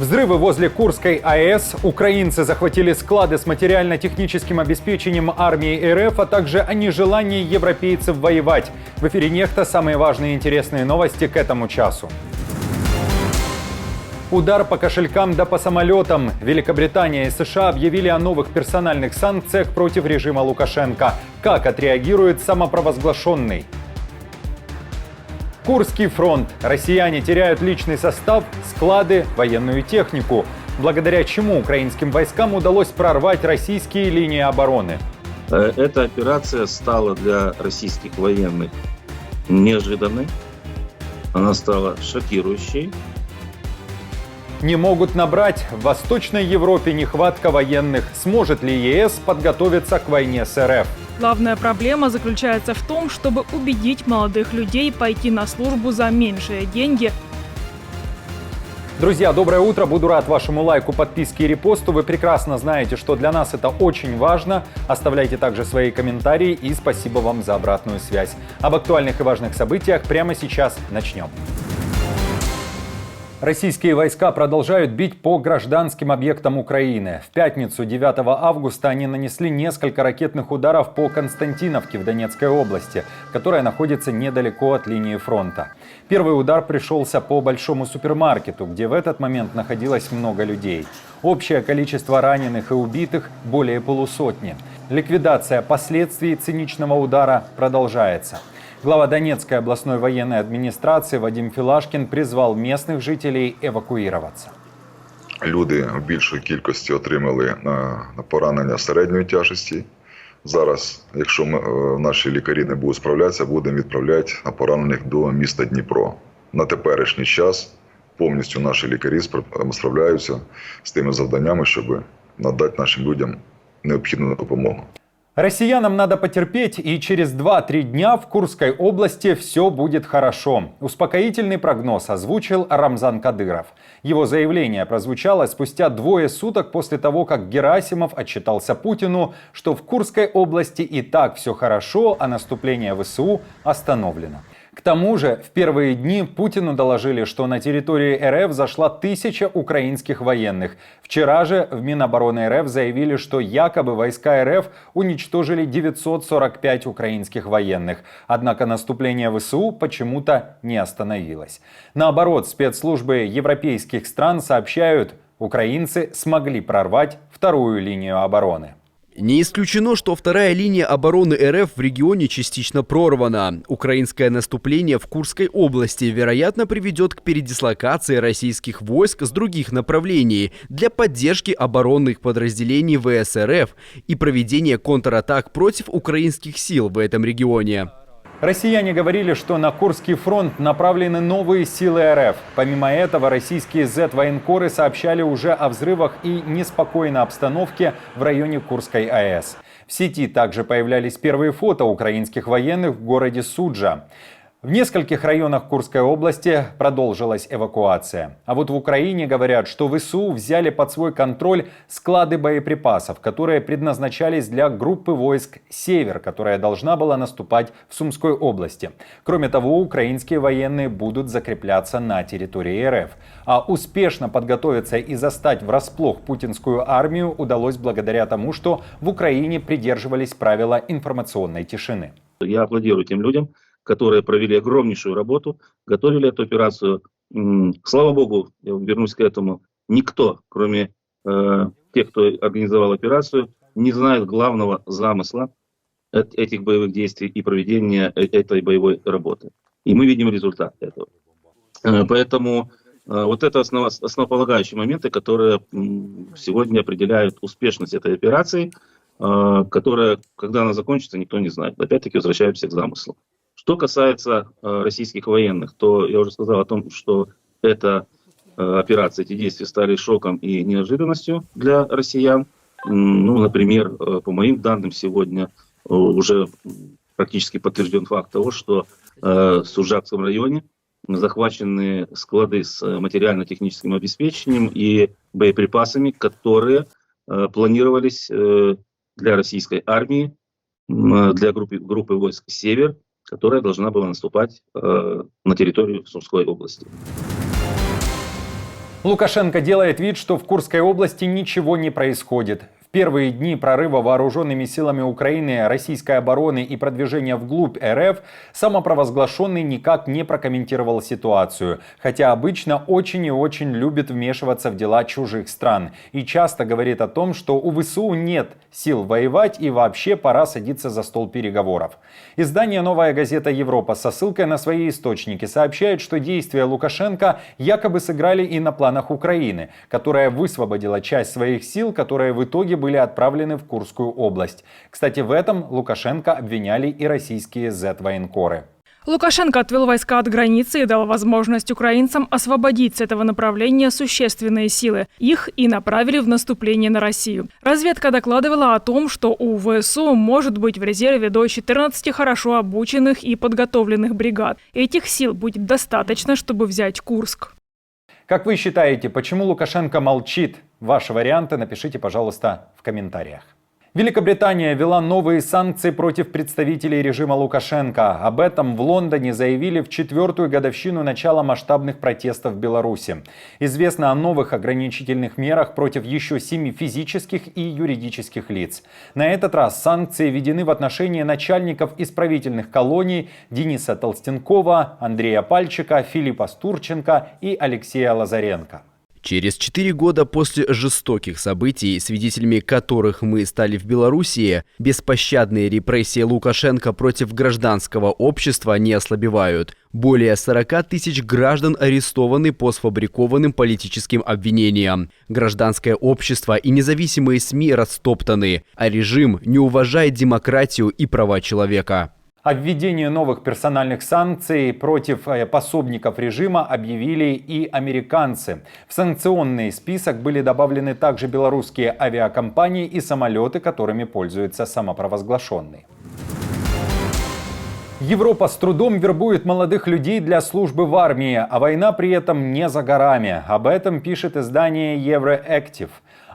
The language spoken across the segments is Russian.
Взрывы возле Курской АЭС, украинцы захватили склады с материально-техническим обеспечением армии РФ, а также о нежелании европейцев воевать. В эфире «Нехта» самые важные и интересные новости к этому часу. Удар по кошелькам да по самолетам. Великобритания и США объявили о новых персональных санкциях против режима Лукашенко. Как отреагирует самопровозглашенный? Курский фронт. Россияне теряют личный состав, склады, военную технику. Благодаря чему украинским войскам удалось прорвать российские линии обороны? Эта операция стала для российских военных неожиданной. Она стала шокирующей. Не могут набрать. В Восточной Европе нехватка военных. Сможет ли ЕС подготовиться к войне с РФ? Главная проблема заключается в том, чтобы убедить молодых людей пойти на службу за меньшие деньги. Друзья, доброе утро. Буду рад вашему лайку, подписке и репосту. Вы прекрасно знаете, что для нас это очень важно. Оставляйте также свои комментарии и спасибо вам за обратную связь. Об актуальных и важных событиях прямо сейчас начнем. Российские войска продолжают бить по гражданским объектам Украины. В пятницу, 9 августа, они нанесли несколько ракетных ударов по Константиновке в Донецкой области, которая находится недалеко от линии фронта. Первый удар пришелся по большому супермаркету, где в этот момент находилось много людей. Общее количество раненых и убитых более полусотни. Ликвидация последствий циничного удара продолжается. Глава Донецкой областной военной администрации Вадим Филашкін призвав местных жителей евакуюватися. Люди в більшій кількості отримали на поранення середньої тяжкості. Зараз, якщо наші лікарі не будуть справлятися, будемо відправляти поранених до міста Дніпро. На теперішній час повністю наші лікарі справляються з тими завданнями, щоб надати нашим людям необхідну допомогу. Россиянам надо потерпеть, и через 2-3 дня в Курской области все будет хорошо. Успокоительный прогноз озвучил Рамзан Кадыров. Его заявление прозвучало спустя 2 суток после того, как Герасимов отчитался Путину, что в Курской области и так все хорошо, а наступление ВСУ остановлено. К тому же, в первые дни Путину доложили, что на территории РФ зашла 1000 украинских военных. Вчера же в Минобороны РФ заявили, что якобы войска РФ уничтожили 945 украинских военных. Однако наступление ВСУ почему-то не остановилось. Наоборот, спецслужбы европейских стран сообщают, украинцы смогли прорвать вторую линию обороны. Не исключено, что вторая линия обороны РФ в регионе частично прорвана. Украинское наступление в Курской области, вероятно, приведет к передислокации российских войск с других направлений для поддержки оборонных подразделений ВС РФ и проведения контратак против украинских сил в этом регионе. Россияне говорили, что на Курский фронт направлены новые силы РФ. Помимо этого, российские Z-военкоры сообщали уже о взрывах и неспокойной обстановке в районе Курской АЭС. В сети также появлялись первые фото украинских военных в городе Суджа. В нескольких районах Курской области продолжилась эвакуация. А вот в Украине говорят, что ВСУ взяли под свой контроль склады боеприпасов, которые предназначались для группы войск «Север», которая должна была наступать в Сумской области. Кроме того, украинские военные будут закрепляться на территории РФ. А успешно подготовиться и застать врасплох путинскую армию удалось благодаря тому, что в Украине придерживались правила информационной тишины. Я аплодирую тем людям, которые провели огромнейшую работу, готовили эту операцию. Слава богу, я вернусь к этому, никто, кроме тех, кто организовал операцию, не знает главного замысла этих боевых действий и проведения этой боевой работы. И мы видим результат этого. Поэтому вот это основополагающие моменты, которые сегодня определяют успешность этой операции, которая, когда она закончится, никто не знает. Опять-таки возвращаемся к замыслу. Что касается российских военных, то я уже сказал о том, что эта операция, эти действия стали шоком и неожиданностью для россиян. Ну, например, по моим данным, сегодня уже практически подтвержден факт того, что в Суджакском районе захвачены склады с материально-техническим обеспечением и боеприпасами, которые планировались для российской армии, для группы войск «Север», которая должна была наступать на территорию Сумской области. Лукашенко делает вид, что в Курской области ничего не происходит. В первые дни прорыва вооруженными силами Украины, российской обороны и продвижения вглубь РФ самопровозглашенный никак не прокомментировал ситуацию, хотя обычно очень и очень любит вмешиваться в дела чужих стран и часто говорит о том, что у ВСУ нет сил воевать и вообще пора садиться за стол переговоров. Издание «Новая газета Европа» со ссылкой на свои источники сообщает, что действия Лукашенко якобы сыграли и на планах Украины, которая высвободила часть своих сил, которые в итоге были отправлены в Курскую область. Кстати, в этом Лукашенко обвиняли и российские Z-военкоры. Лукашенко отвел войска от границы и дал возможность украинцам освободить с этого направления существенные силы. Их и направили в наступление на Россию. Разведка докладывала о том, что у ВСУ может быть в резерве до 14 хорошо обученных и подготовленных бригад. Этих сил будет достаточно, чтобы взять Курск. Как вы считаете, почему Лукашенко молчит? Ваши варианты напишите, пожалуйста, в комментариях. Великобритания ввела новые санкции против представителей режима Лукашенко. Об этом в Лондоне заявили в 4-ю годовщину начала масштабных протестов в Беларуси. Известно о новых ограничительных мерах против еще 7 физических и юридических лиц. На этот раз санкции введены в отношении начальников исправительных колоний Дениса Толстенкова, Андрея Пальчика, Филиппа Стурченко и Алексея Лазаренко. Через 4 года после жестоких событий, свидетелями которых мы стали в Белоруссии, беспощадные репрессии Лукашенко против гражданского общества не ослабевают. Более 40 тысяч граждан арестованы по сфабрикованным политическим обвинениям. Гражданское общество и независимые СМИ растоптаны, а режим не уважает демократию и права человека. О введении новых персональных санкций против пособников режима объявили и американцы. В санкционный список были добавлены также белорусские авиакомпании и самолеты, которыми пользуется самопровозглашенный. Европа с трудом вербует молодых людей для службы в армии, а война при этом не за горами. Об этом пишет издание Евроактив.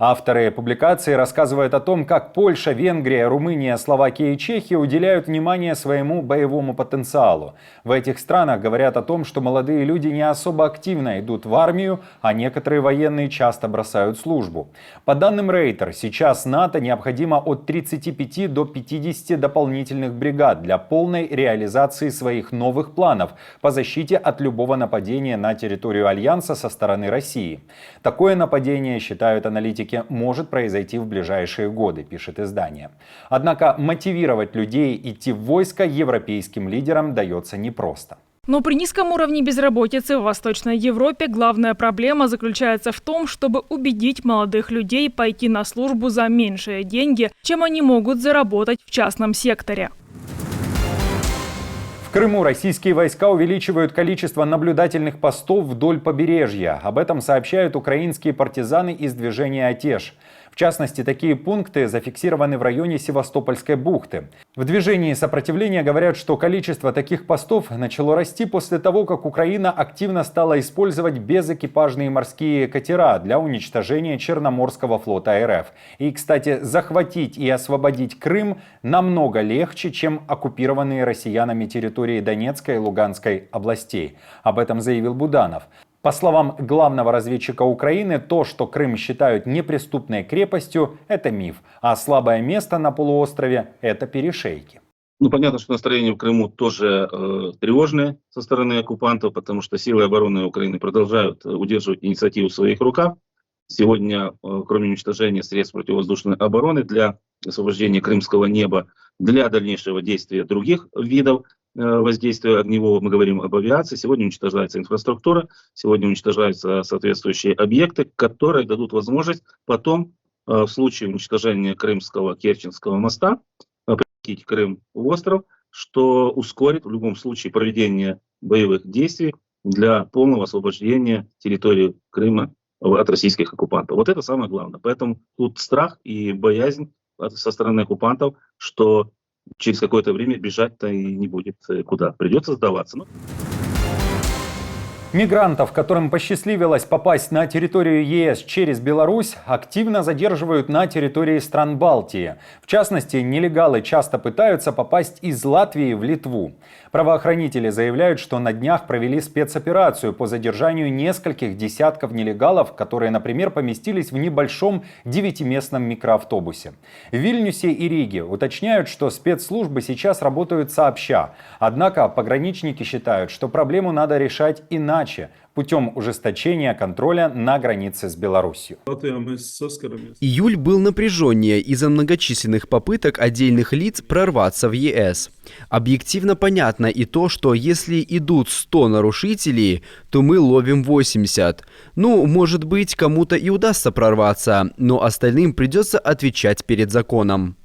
Авторы публикации рассказывают о том, как Польша, Венгрия, Румыния, Словакия и Чехия уделяют внимание своему боевому потенциалу. В этих странах говорят о том, что молодые люди не особо активно идут в армию, а некоторые военные часто бросают службу. По данным Рейтер, сейчас НАТО необходимо от 35 до 50 дополнительных бригад для полной реализации своих новых планов по защите от любого нападения на территорию Альянса со стороны России. Такое нападение, считают аналитики, может произойти в ближайшие годы, пишет издание. Однако мотивировать людей идти в войско европейским лидерам дается непросто. Но при низком уровне безработицы в Восточной Европе главная проблема заключается в том, чтобы убедить молодых людей пойти на службу за меньшие деньги, чем они могут заработать в частном секторе. В Крыму российские войска увеличивают количество наблюдательных постов вдоль побережья. Об этом сообщают украинские партизаны из движения «Атеш». В частности, такие пункты зафиксированы в районе Севастопольской бухты. В движении сопротивления говорят, что количество таких постов начало расти после того, как Украина активно стала использовать безэкипажные морские катера для уничтожения Черноморского флота РФ. И, кстати, захватить и освободить Крым намного легче, чем оккупированные россиянами территории Донецкой и Луганской областей. Об этом заявил Буданов. По словам главного разведчика Украины, то, что Крым считают неприступной крепостью, это миф, а слабое место на полуострове – это перешейки. Понятно, что настроение в Крыму тоже тревожное со стороны оккупантов, потому что силы обороны Украины продолжают удерживать инициативу в своих руках. Сегодня, кроме уничтожения средств противовоздушной обороны для освобождения крымского неба, для дальнейшего действия других видов воздействия огневого, мы говорим об авиации, сегодня уничтожается инфраструктура, сегодня уничтожаются соответствующие объекты, которые дадут возможность потом, в случае уничтожения Крымского Керченского моста, превратить Крым в остров, что ускорит в любом случае проведение боевых действий для полного освобождения территории Крыма от российских оккупантов. Вот это самое главное. Поэтому тут страх и боязнь со стороны оккупантов, что через какое-то время бежать-то и не будет куда. Придется сдаваться. Мигрантов, которым посчастливилось попасть на территорию ЕС через Беларусь, активно задерживают на территории стран Балтии. В частности, нелегалы часто пытаются попасть из Латвии в Литву. Правоохранители заявляют, что на днях провели спецоперацию по задержанию нескольких десятков нелегалов, которые, например, поместились в небольшом 9-местном микроавтобусе. В Вильнюсе и Риге уточняют, что спецслужбы сейчас работают сообща. Однако пограничники считают, что проблему надо решать иначе, путем ужесточения контроля на границе с Беларусью. Июль был напряженнее из-за многочисленных попыток отдельных лиц прорваться в ЕС. Объективно понятно и то, что если идут 100 нарушителей, то мы ловим 80. Ну, может быть, кому-то и удастся прорваться, но остальным придется отвечать перед законом.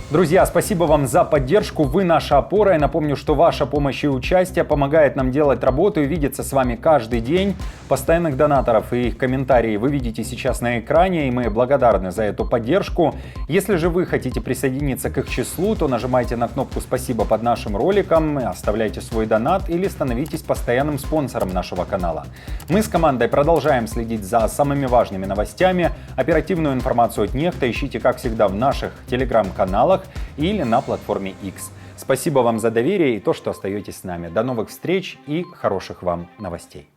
Друзья, спасибо вам за поддержку. Вы наша опора. Я напомню, что ваша помощь и участие помогает нам делать работу и видеться с вами каждый день. Постоянных донаторов и их комментарии вы видите сейчас на экране, и мы благодарны за эту поддержку. Если же вы хотите присоединиться к их числу, то нажимайте на кнопку «Спасибо» под нашим роликом, оставляйте свой донат или становитесь постоянным спонсором нашего канала. Мы с командой продолжаем следить за самыми важными новостями. Оперативную информацию от Нехта ищите, как всегда, в наших телеграм-каналах или на платформе X. Спасибо вам за доверие и то, что остаетесь с нами. До новых встреч и хороших вам новостей.